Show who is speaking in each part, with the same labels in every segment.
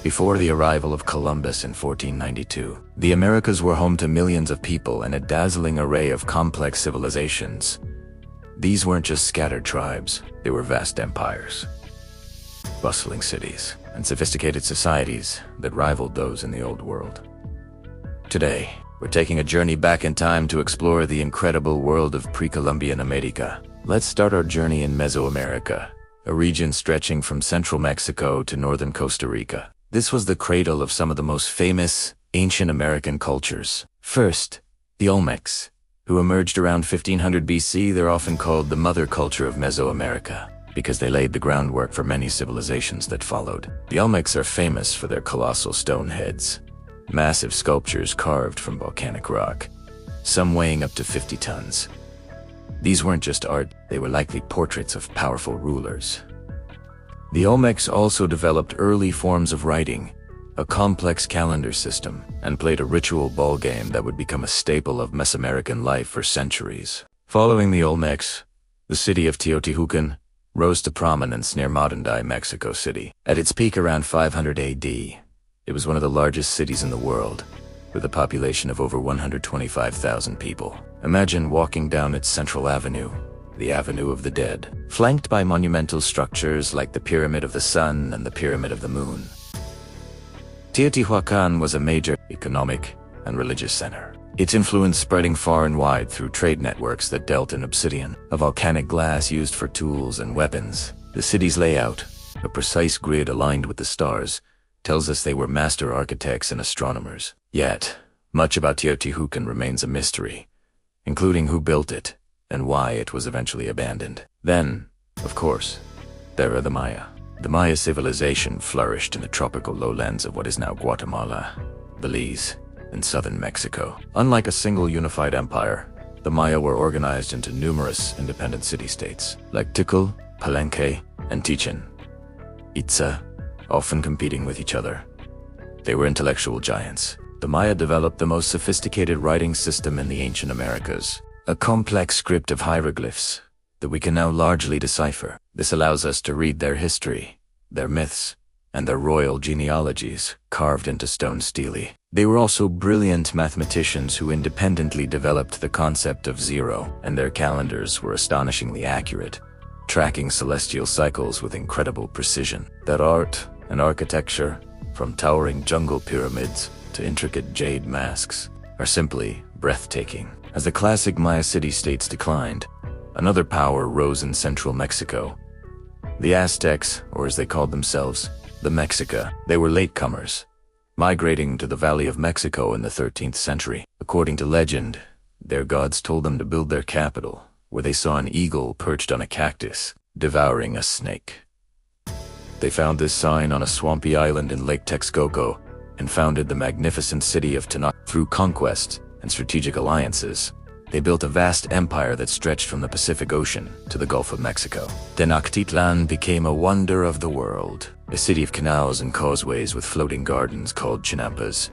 Speaker 1: Before the arrival of Columbus in 1492, the Americas were home to millions of people and a dazzling array of complex civilizations. These weren't just scattered tribes, they were vast empires, bustling cities, and sophisticated societies that rivaled those in the Old World. Today, we're taking a journey back in time to explore the incredible world of pre-Columbian America. Let's start our journey in Mesoamerica, a region stretching from central Mexico to northern Costa Rica. This was the cradle of some of the most famous ancient American cultures. First, the Olmecs, who emerged around 1500 BC. They're often called the mother culture of Mesoamerica because they laid the groundwork for many civilizations that followed. The Olmecs are famous for their colossal stone heads, massive sculptures carved from volcanic rock, some weighing up to 50 tons. These weren't just art, they were likely portraits of powerful rulers. The Olmecs also developed early forms of writing, a complex calendar system, and played a ritual ball game that would become a staple of Mesoamerican life for centuries. Following the Olmecs, the city of Teotihuacan rose to prominence near modern-day Mexico City. At its peak around 500 AD, it was one of the largest cities in the world, with a population of over 125,000 people. Imagine walking down its central avenue, the Avenue of the Dead, flanked by monumental structures like the Pyramid of the Sun and the Pyramid of the Moon. Teotihuacan was a major economic and religious center, its influence spreading far and wide through trade networks that dealt in obsidian, a volcanic glass used for tools and weapons. The city's layout, a precise grid aligned with the stars, tells us they were master architects and astronomers. Yet, much about Teotihuacan remains a mystery, including who built it and why it was eventually abandoned. Then, of course, there are the Maya. The Maya civilization flourished in the tropical lowlands of what is now Guatemala, Belize, and southern Mexico. Unlike a single unified empire, the Maya were organized into numerous independent city-states, like Tikal, Palenque, and Chichen Itza, often competing with each other. They were intellectual giants. The Maya developed the most sophisticated writing system in the ancient Americas, a complex script of hieroglyphs that we can now largely decipher. This allows us to read their history, their myths, and their royal genealogies carved into stone stele. They were also brilliant mathematicians who independently developed the concept of zero, and their calendars were astonishingly accurate, tracking celestial cycles with incredible precision. Their art and architecture, from towering jungle pyramids to intricate jade masks, are simply breathtaking. As the classic Maya city-states declined, another power rose in central Mexico. The Aztecs, or as they called themselves, the Mexica. They were latecomers, migrating to the Valley of Mexico in the 13th century. According to legend, their gods told them to build their capital, where they saw an eagle perched on a cactus, devouring a snake. They found this sign on a swampy island in Lake Texcoco and founded the magnificent city of Tenochtitlan. Through conquest and strategic alliances, they built a vast empire that stretched from the Pacific Ocean to the Gulf of Mexico. Tenochtitlan became a wonder of the world, a city of canals and causeways with floating gardens called chinampas,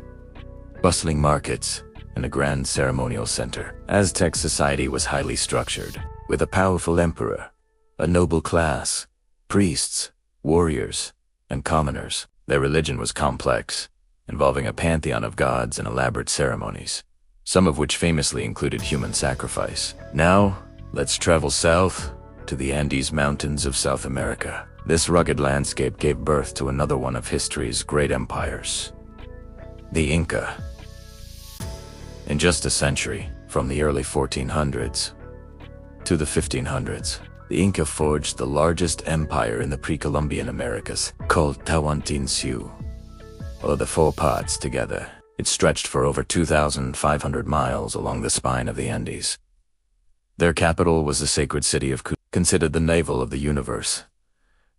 Speaker 1: bustling markets, and a grand ceremonial center. Aztec society was highly structured, with a powerful emperor, a noble class, priests, warriors, and commoners. Their religion was complex, involving a pantheon of gods and elaborate ceremonies, some of which famously included human sacrifice. Now, let's travel south to the Andes Mountains of South America. This rugged landscape gave birth to another one of history's great empires, the Inca. In just a century, from the early 1400s to the 1500s, the Inca forged the largest empire in the pre-Columbian Americas, called Tawantinsuyu, or the Four Parts together. It stretched for over 2,500 miles along the spine of the Andes. Their capital was the sacred city of Cusco, considered the navel of the universe.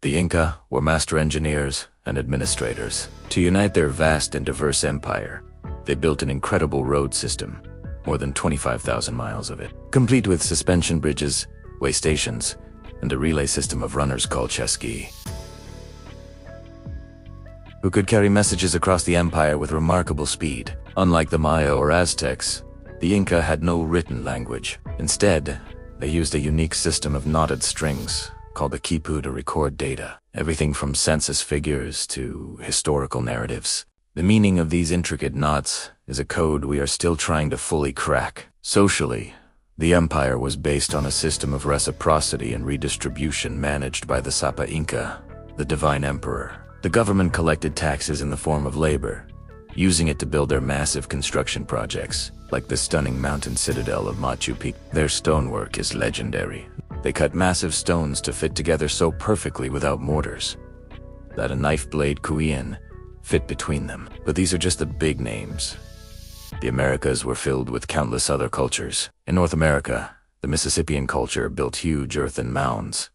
Speaker 1: The Inca were master engineers and administrators. To unite their vast and diverse empire, they built an incredible road system, more than 25,000 miles of it, complete with suspension bridges, way stations, and a relay system of runners called chesky, who could carry messages across the empire with remarkable speed. Unlike the Maya or Aztecs, the Inca had no written language. Instead, they used a unique system of knotted strings called the quipu to record data, everything from census figures to historical narratives. The meaning of these intricate knots is a code we are still trying to fully crack. Socially, the empire was based on a system of reciprocity and redistribution managed by the Sapa Inca, the divine emperor. The government collected taxes in the form of labor, using it to build their massive construction projects, like the stunning mountain citadel of Machu Picchu. Their stonework is legendary. They cut massive stones to fit together so perfectly without mortars that a knife blade cuian fit between them. But these are just the big names. The Americas were filled with countless other cultures. In North America, the Mississippian culture built huge earthen mounds,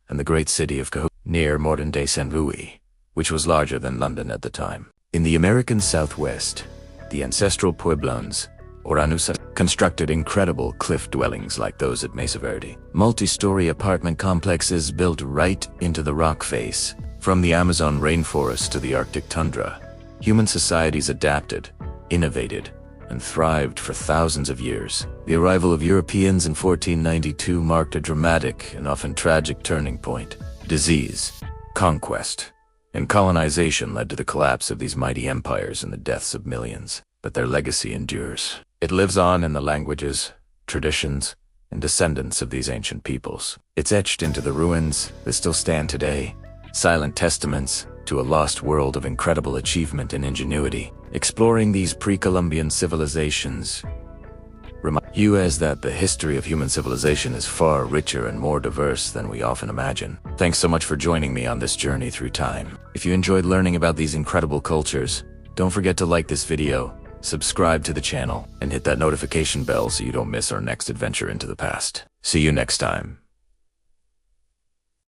Speaker 1: and the great city of Cahokia, near modern-day St. Louis, which was larger than London at the time. In the American Southwest, the ancestral Pueblones, or Anusa, constructed incredible cliff dwellings like those at Mesa Verde. Multi-story apartment complexes built right into the rock face. From the Amazon rainforest to the Arctic tundra, human societies adapted, innovated, and thrived for thousands of years. The arrival of Europeans in 1492 marked a dramatic and often tragic turning point. Disease, conquest, and colonization led to the collapse of these mighty empires and the deaths of millions. But their legacy endures. It lives on in the languages, traditions, and descendants of these ancient peoples. It's etched into the ruins that still stand today, silent testaments to a lost world of incredible achievement and ingenuity. Exploring these pre-Columbian civilizations remind you as that the history of human civilization is far richer and more diverse than we often imagine. Thanks so much for joining me on this journey through time. If you enjoyed learning about these incredible cultures, don't forget to like this video, subscribe to the channel, and hit that notification bell so you don't miss our next adventure into the past. See you next time.